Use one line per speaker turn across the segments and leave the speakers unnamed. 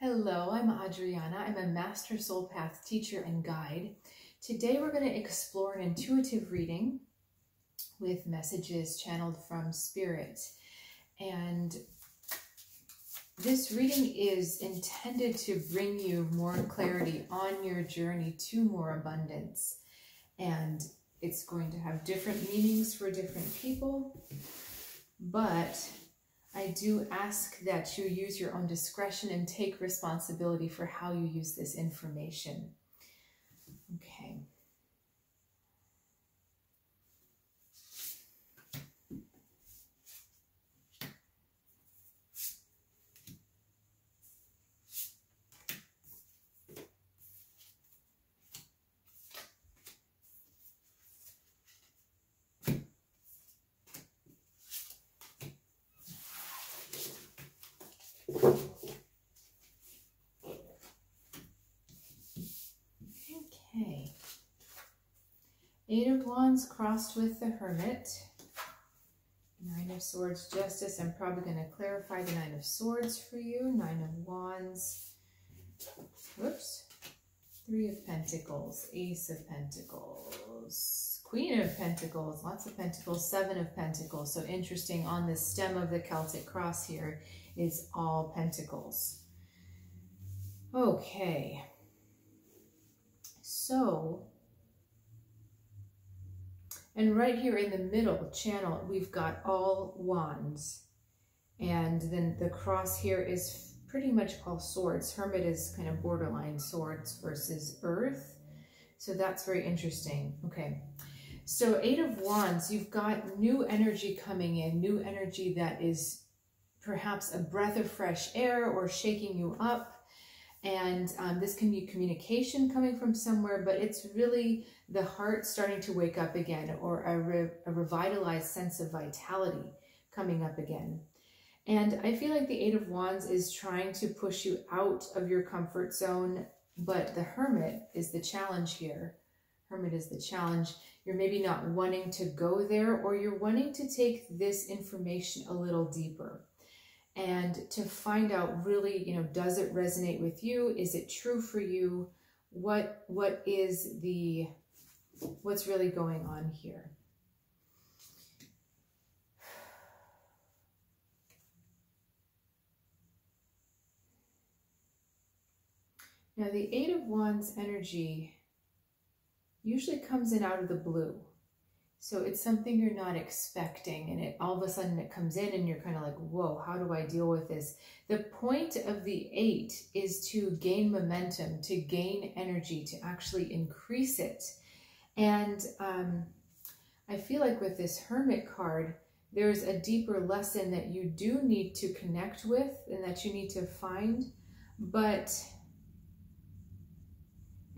Hello, I'm Adriana. I'm a Master SoulPath Teacher and Guide. Today we're going to explore an intuitive reading with messages channeled from Spirit. And this reading is intended to bring you more clarity on your journey to more abundance. And it's going to have different meanings for different people, but I do ask that you use your own discretion and take responsibility for how you use this information. Okay. Okay. Eight of Wands crossed with the Hermit. Nine of Swords, Justice. I'm probably going to clarify the Nine of Swords for you. Nine of Wands. Whoops. Three of Pentacles. Ace of Pentacles. Queen of Pentacles. Lots of Pentacles. Seven of Pentacles. So interesting, on the stem of the Celtic cross here is all Pentacles. Okay. So, and right here in the middle channel, we've got all Wands. And then the cross here is pretty much all Swords. Hermit is kind of borderline Swords versus Earth. So that's very interesting. Okay. So Eight of Wands, you've got new energy coming in, new energy that is perhaps a breath of fresh air or shaking you up. And this can be communication coming from somewhere, but it's really the heart starting to wake up again, or a revitalized sense of vitality coming up again. And I feel like the Eight of Wands is trying to push you out of your comfort zone, but the Hermit is the challenge here. Hermit is the challenge. You're maybe not wanting to go there, or you're wanting to take this information a little deeper. And to find out really, does it resonate with you? Is it true for you? What's really going on here? Now, the Eight of Wands energy usually comes in out of the blue. So it's something you're not expecting, and all of a sudden it comes in and you're kind of like, whoa, how do I deal with this? The point of the Eight is to gain momentum, to gain energy, to actually increase it. And I feel like with this Hermit card, there's a deeper lesson that you do need to connect with and that you need to find. But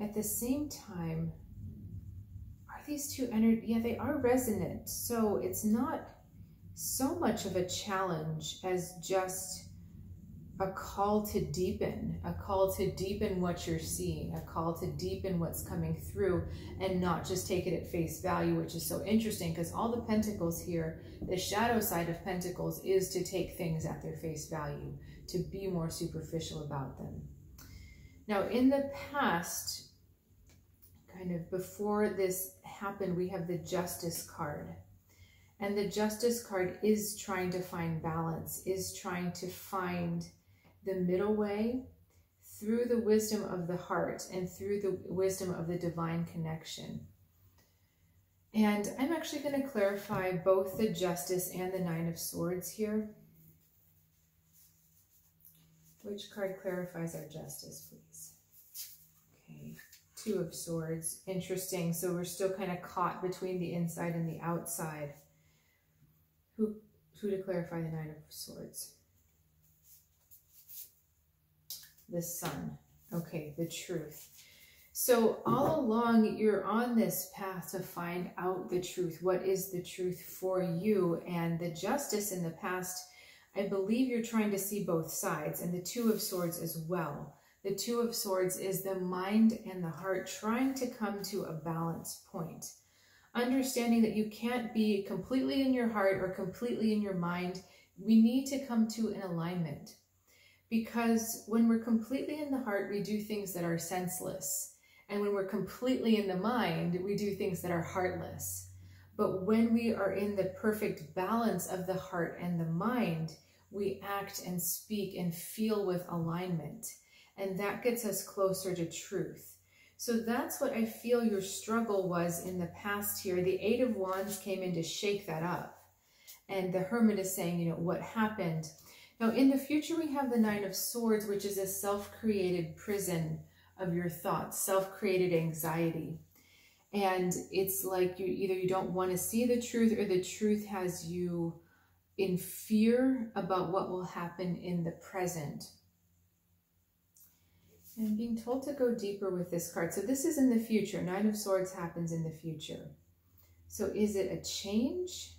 at the same time, these two energies, yeah, they are resonant. So it's not so much of a challenge as just a call to deepen what you're seeing, a call to deepen what's coming through, and not just take it at face value, which is so interesting because all the Pentacles here, the shadow side of Pentacles is to take things at their face value, to be more superficial about them. Now, in the past, kind of before this happened, we have the Justice card. And the Justice card is trying to find balance, is trying to find the middle way through the wisdom of the heart and through the wisdom of the divine connection. And I'm actually going to clarify both the Justice and the Nine of Swords here. Which card clarifies our Justice, please? Okay. Two of Swords. Interesting. So we're still kind of caught between the inside and the outside. Who to clarify the Nine of Swords? The Sun. Okay, the truth. So all along, you're on this path to find out the truth. What is the truth for you? And the Justice in the past, I believe you're trying to see both sides, and the Two of Swords as well. The Two of Swords is the mind and the heart trying to come to a balance point. Understanding that you can't be completely in your heart or completely in your mind. We need to come to an alignment. Because when we're completely in the heart, we do things that are senseless. And when we're completely in the mind, we do things that are heartless. But when we are in the perfect balance of the heart and the mind, we act and speak and feel with alignment. And that gets us closer to truth. So that's what I feel your struggle was in the past here. The Eight of Wands came in to shake that up. And the Hermit is saying, you know, what happened? Now, in the future, we have the Nine of Swords, which is a self-created prison of your thoughts, self-created anxiety. And it's like you don't want to see the truth, or the truth has you in fear about what will happen in the present. And I'm being told to go deeper with this card. So this is in the future. Nine of Swords happens in the future. So is it a change?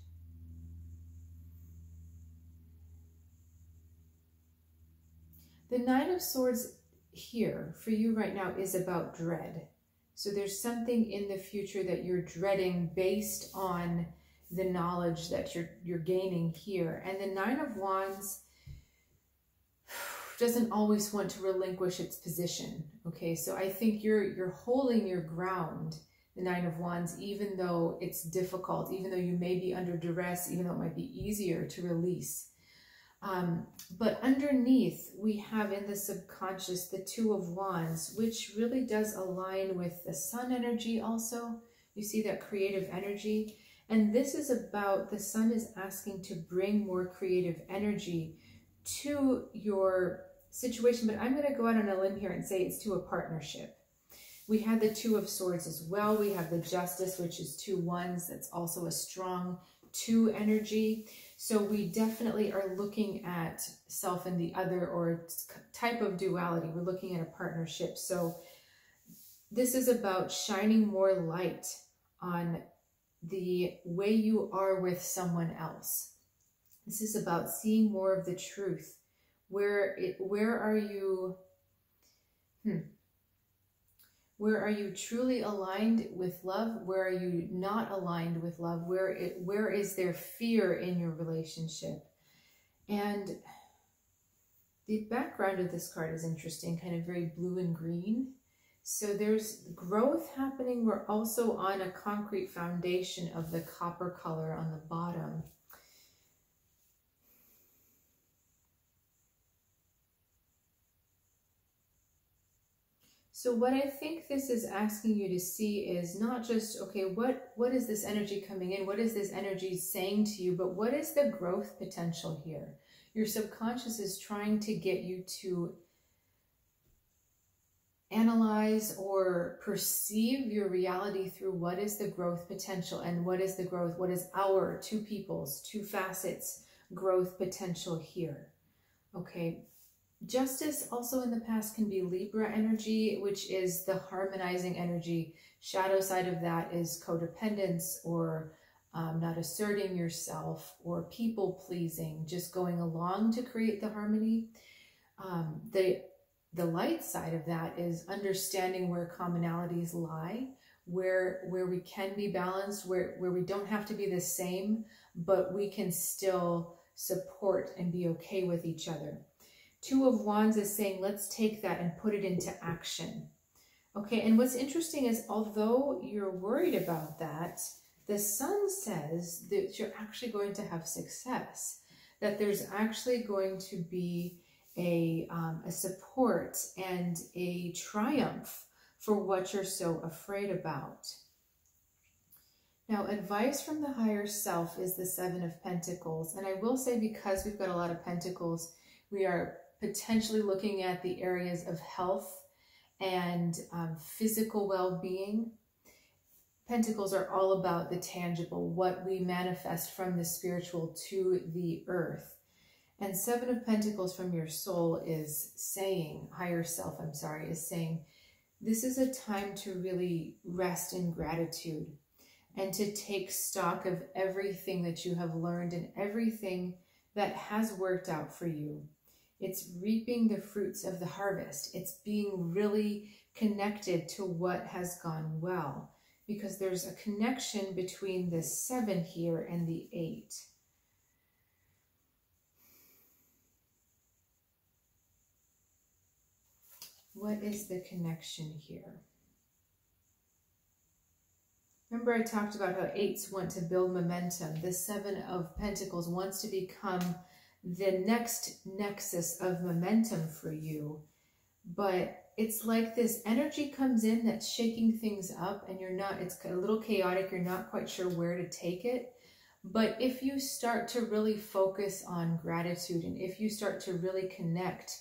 The Nine of Swords here for you right now is about dread. So there's something in the future that you're dreading based on the knowledge that you're gaining here. And the Nine of Wands doesn't always want to relinquish its position. Okay, so I think you're holding your ground, the Nine of Wands, even though it's difficult, even though you may be under duress, even though it might be easier to release. But underneath, we have in the subconscious the Two of Wands, which really does align with the Sun energy also. You see that creative energy. And this is about, the Sun is asking to bring more creative energy to your situation. But I'm going to go out on a limb here and say it's to a partnership. We had the Two of Swords as well. We have the Justice, which is two wands. That's also a strong two energy. So we definitely are looking at self and the other, or type of duality. We're looking at a partnership. So this is about shining more light on the way you are with someone else. This is about seeing more of the truth. Where are you? Where are you truly aligned with love? Where are you not aligned with love? Where is there fear in your relationship? And the background of this card is interesting, kind of very blue and green. So there's growth happening. We're also on a concrete foundation of the copper color on the bottom. So what I think this is asking you to see is not just, okay, what is this energy coming in? What is this energy saying to you? But what is the growth potential here? Your subconscious is trying to get you to analyze or perceive your reality through what is the growth potential, and what is the growth, what is our two people's, two facets growth potential here. Okay. Justice also in the past can be Libra energy, which is the harmonizing energy. Shadow side of that is codependence, or not asserting yourself, or people pleasing, just going along to create the harmony. The light side of that is understanding where commonalities lie, where we can be balanced, where we don't have to be the same, but we can still support and be okay with each other. Two of Wands is saying, let's take that and put it into action. Okay, and what's interesting is, although you're worried about that, the Sun says that you're actually going to have success, that there's actually going to be a support and a triumph for what you're so afraid about. Now, advice from the higher self is the Seven of Pentacles. And I will say, because we've got a lot of pentacles, we are potentially looking at the areas of health and physical well-being. Pentacles are all about the tangible, what we manifest from the spiritual to the earth. And Seven of Pentacles from your soul is saying, higher self, I'm sorry, is saying, this is a time to really rest in gratitude and to take stock of everything that you have learned and everything that has worked out for you. It's reaping the fruits of the harvest. It's being really connected to what has gone well, because there's a connection between the 7 here and the 8. What is the connection here? Remember I talked about how 8s want to build momentum. The 7 of Pentacles wants to become the next nexus of momentum for you. But it's like this energy comes in that's shaking things up and you're not, it's a little chaotic. You're not quite sure where to take it. But if you start to really focus on gratitude and if you start to really connect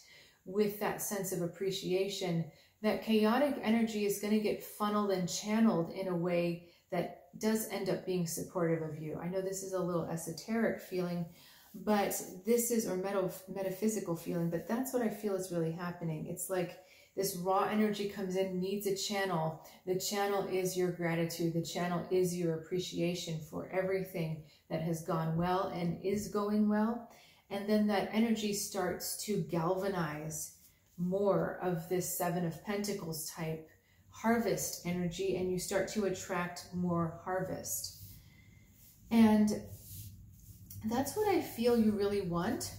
with that sense of appreciation, that chaotic energy is going to get funneled and channeled in a way that does end up being supportive of you. I know this is a little esoteric feeling, but this is, or metaphysical feeling, but that's what I feel is really happening. It's like this raw energy comes in, needs a channel. The channel is your gratitude. The channel is your appreciation for everything that has gone well and is going well. And then that energy starts to galvanize more of this 7 of Pentacles type harvest energy, and you start to attract more harvest. And that's what I feel you really want.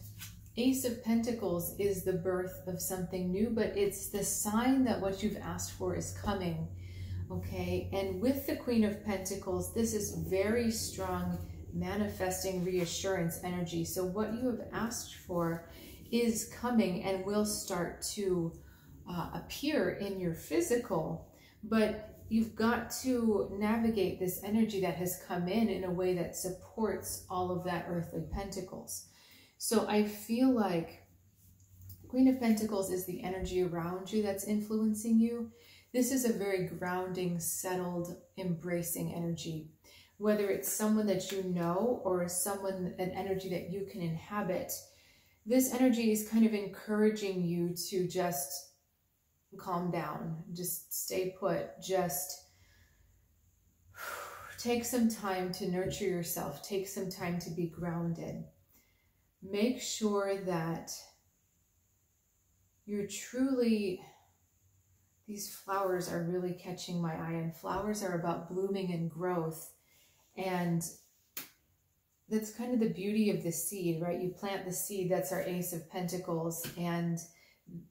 Ace of Pentacles is the birth of something new, but it's the sign that what you've asked for is coming, okay? And with the Queen of Pentacles, this is very strong manifesting reassurance energy. So what you have asked for is coming and will start to appear in your physical, but you've got to navigate this energy that has come in a way that supports all of that earthly pentacles. So I feel like Queen of Pentacles is the energy around you that's influencing you. This is a very grounding, settled, embracing energy. Whether it's someone that you know or someone, an energy that you can inhabit, this energy is kind of encouraging you to just calm down, just stay put, just take some time to nurture yourself, take some time to be grounded. Make sure that you're truly, these flowers are really catching my eye, and flowers are about blooming and growth. And that's kind of the beauty of the seed, right? You plant the seed, that's our Ace of Pentacles, and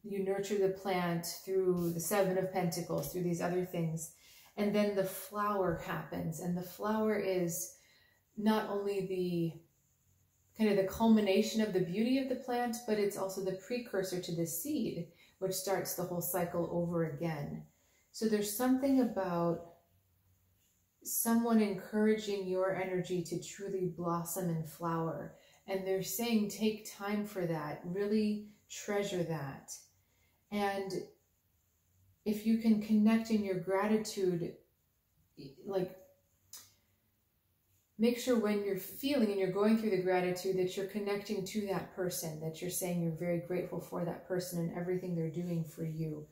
you nurture the plant through the 7 of Pentacles, through these other things. And then the flower happens, and the flower is not only the kind of the culmination of the beauty of the plant, but it's also the precursor to the seed, which starts the whole cycle over again. So there's something about someone encouraging your energy to truly blossom and flower. And they're saying, take time for that, really treasure that. And if you can connect in your gratitude, like, make sure when you're feeling and you're going through the gratitude that you're connecting to that person, that you're saying you're very grateful for that person and everything they're doing for you,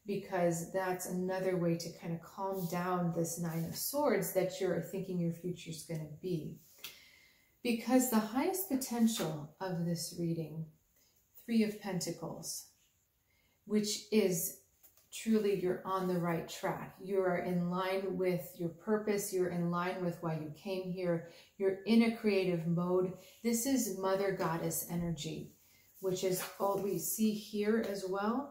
because that's another way to kind of calm down this 9 of Swords that you're thinking your future is going to be. Because the highest potential of this reading, 3 of Pentacles, which is truly you're on the right track. You are in line with your purpose. You're in line with why you came here. You're in a creative mode. This is Mother Goddess energy, which is all we see here as well.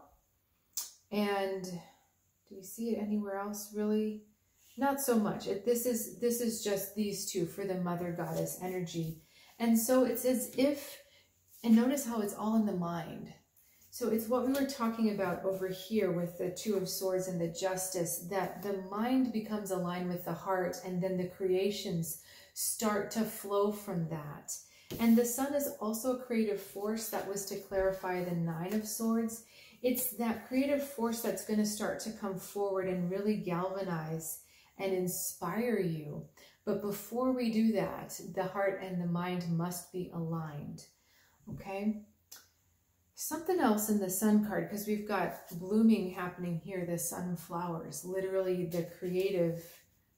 And do we see it anywhere else really? Not so much. This is just these two for the Mother Goddess energy. And so it's as if, and notice how it's all in the mind. So it's what we were talking about over here with the 2 of Swords and the Justice, that the mind becomes aligned with the heart, and then the creations start to flow from that. And the Sun is also a creative force. That was to clarify the 9 of Swords. It's that creative force that's going to start to come forward and really galvanize and inspire you. But before we do that, the heart and the mind must be aligned. Okay? Something else in the Sun card, because we've got blooming happening here, the sunflowers, literally the creative,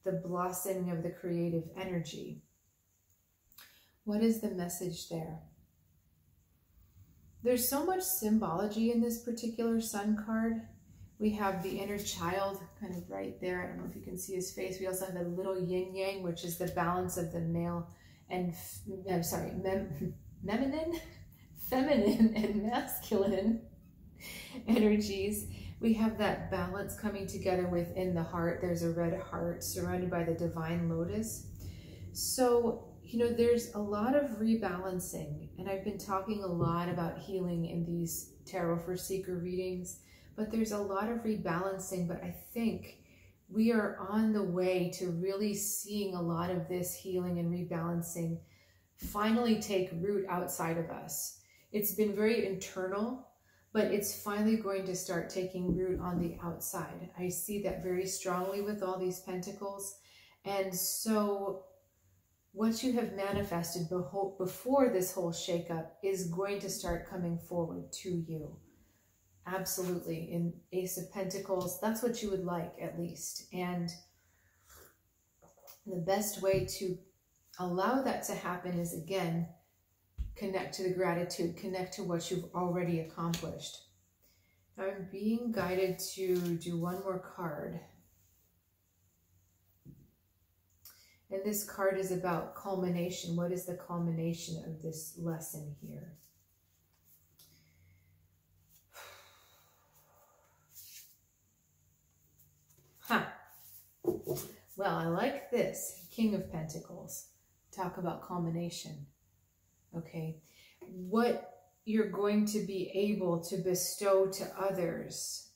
the blossoming of the creative energy. What is the message there? There's so much symbology in this particular Sun card. We have the inner child kind of right there. I don't know if you can see his face. We also have the little yin yang, which is the balance of the male and, I'm sorry, feminine and masculine energies. We have that balance coming together within the heart. There's a red heart surrounded by the divine lotus. So, you know, there's a lot of rebalancing, and I've been talking a lot about healing in these Tarot for Seeker readings, but there's a lot of rebalancing, but I think we are on the way to really seeing a lot of this healing and rebalancing finally take root outside of us. It's been very internal, but it's finally going to start taking root on the outside. I see that very strongly with all these pentacles. And so what you have manifested before this whole shakeup is going to start coming forward to you. Absolutely. In Ace of Pentacles, that's what you would like, at least. And the best way to allow that to happen is, again, connect to the gratitude, connect to what you've already accomplished. I'm being guided to do one more card. And this card is about culmination. What is the culmination of this lesson here? Well, I like this. King of Pentacles. Talk about culmination. Okay. What you're going to be able to bestow to others.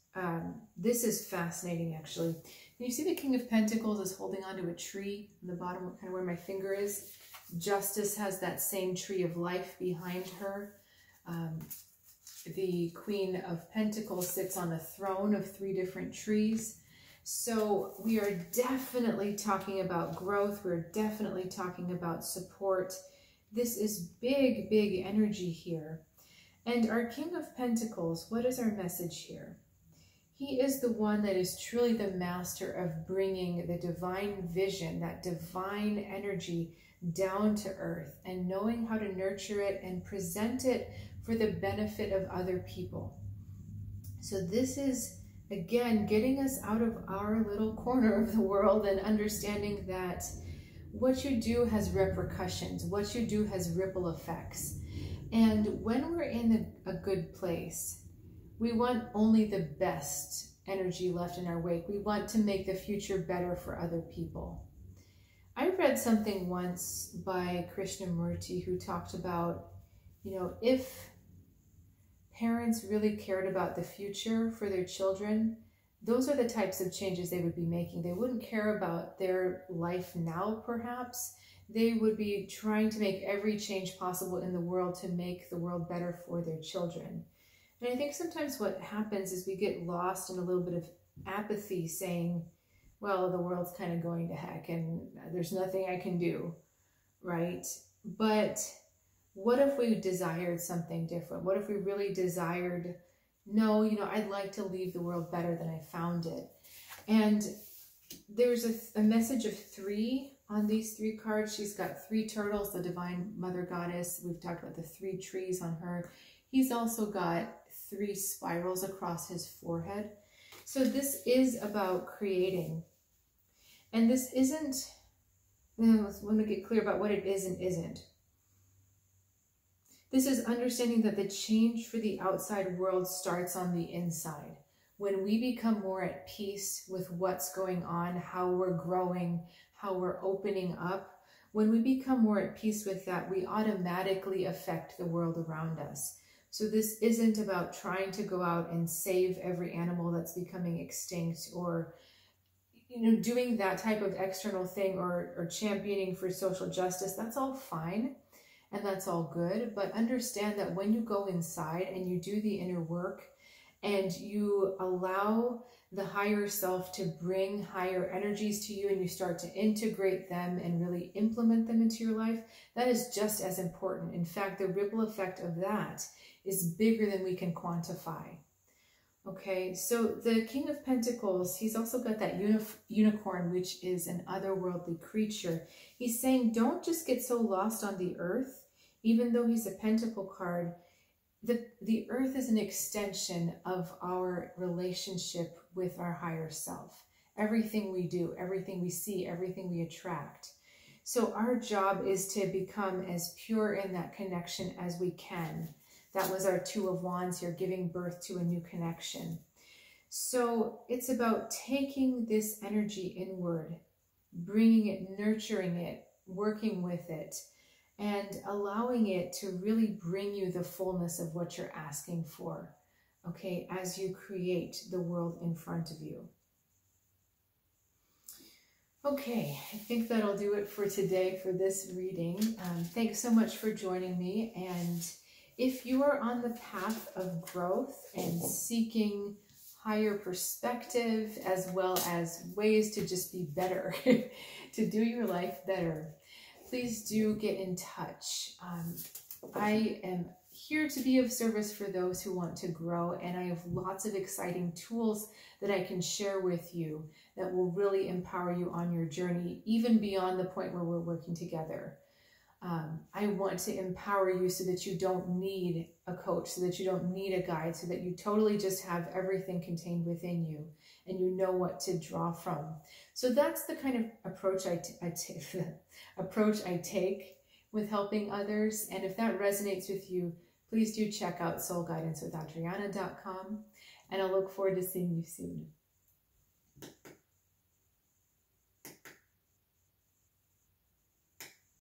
This is fascinating, actually. Can you see the King of Pentacles is holding onto a tree in the bottom, kind of where my finger is? Justice has that same tree of life behind her. The Queen of Pentacles sits on a throne of 3 different trees. So we are definitely talking about growth. We're definitely talking about support. This is big, big energy here. And our King of Pentacles, what is our message here? He is the one that is truly the master of bringing the divine vision, that divine energy down to earth, and knowing how to nurture it and present it for the benefit of other people. So this is, again, getting us out of our little corner of the world and understanding that what you do has repercussions. What you do has ripple effects. And when we're in a good place, we want only the best energy left in our wake. We want to make the future better for other people. I read something once by Krishnamurti who talked about, you know, if parents really cared about the future for their children, those are the types of changes they would be making. They wouldn't care about their life now, perhaps. They would be trying to make every change possible in the world to make the world better for their children. And I think sometimes what happens is we get lost in a little bit of apathy, saying, well, the world's kind of going to heck and there's nothing I can do, right? But what if we desired something different? What if we really desired, no, you know, I'd like to leave the world better than I found it. And there's a message of 3 on these 3 cards. She's got 3 turtles, the Divine Mother Goddess. We've talked about the 3 trees on her. He's also got 3 spirals across his forehead. So this is about creating. And this isn't, I want to get clear about what it is and isn't. This is understanding that the change for the outside world starts on the inside. When we become more at peace with what's going on, how we're growing, how we're opening up, when we become more at peace with that, we automatically affect the world around us. So this isn't about trying to go out and save every animal that's becoming extinct, or, you know, doing that type of external thing, or championing for social justice. That's all fine and that's all good. But understand that when you go inside and you do the inner work and you allow the higher self to bring higher energies to you, and you start to integrate them and really implement them into your life, that is just as important. In fact, the ripple effect of that is bigger than we can quantify. Okay, so the King of Pentacles, he's also got that unicorn, which is an otherworldly creature. He's saying, don't just get so lost on the earth. Even though he's a pentacle card, the earth is an extension of our relationship with our higher self. Everything we do, everything we see, everything we attract. So our job is to become as pure in that connection as we can. That was our 2 of Wands here, giving birth to a new connection. So it's about taking this energy inward, bringing it, nurturing it, working with it, and allowing it to really bring you the fullness of what you're asking for, okay, as you create the world in front of you. Okay, I think that'll do it for today for this reading. Thanks so much for joining me. And if you are on the path of growth and seeking higher perspective, as well as ways to just be better, to do your life better, please do get in touch. I am here to be of service for those who want to grow, and I have lots of exciting tools that I can share with you that will really empower you on your journey, even beyond the point where we're working together. I want to empower you so that you don't need a coach, so that you don't need a guide, so that you totally just have everything contained within you and you know what to draw from. So that's the kind of approach I take with helping others. And if that resonates with you, please do check out soulguidancewithAdriana.com, and I look forward to seeing you soon.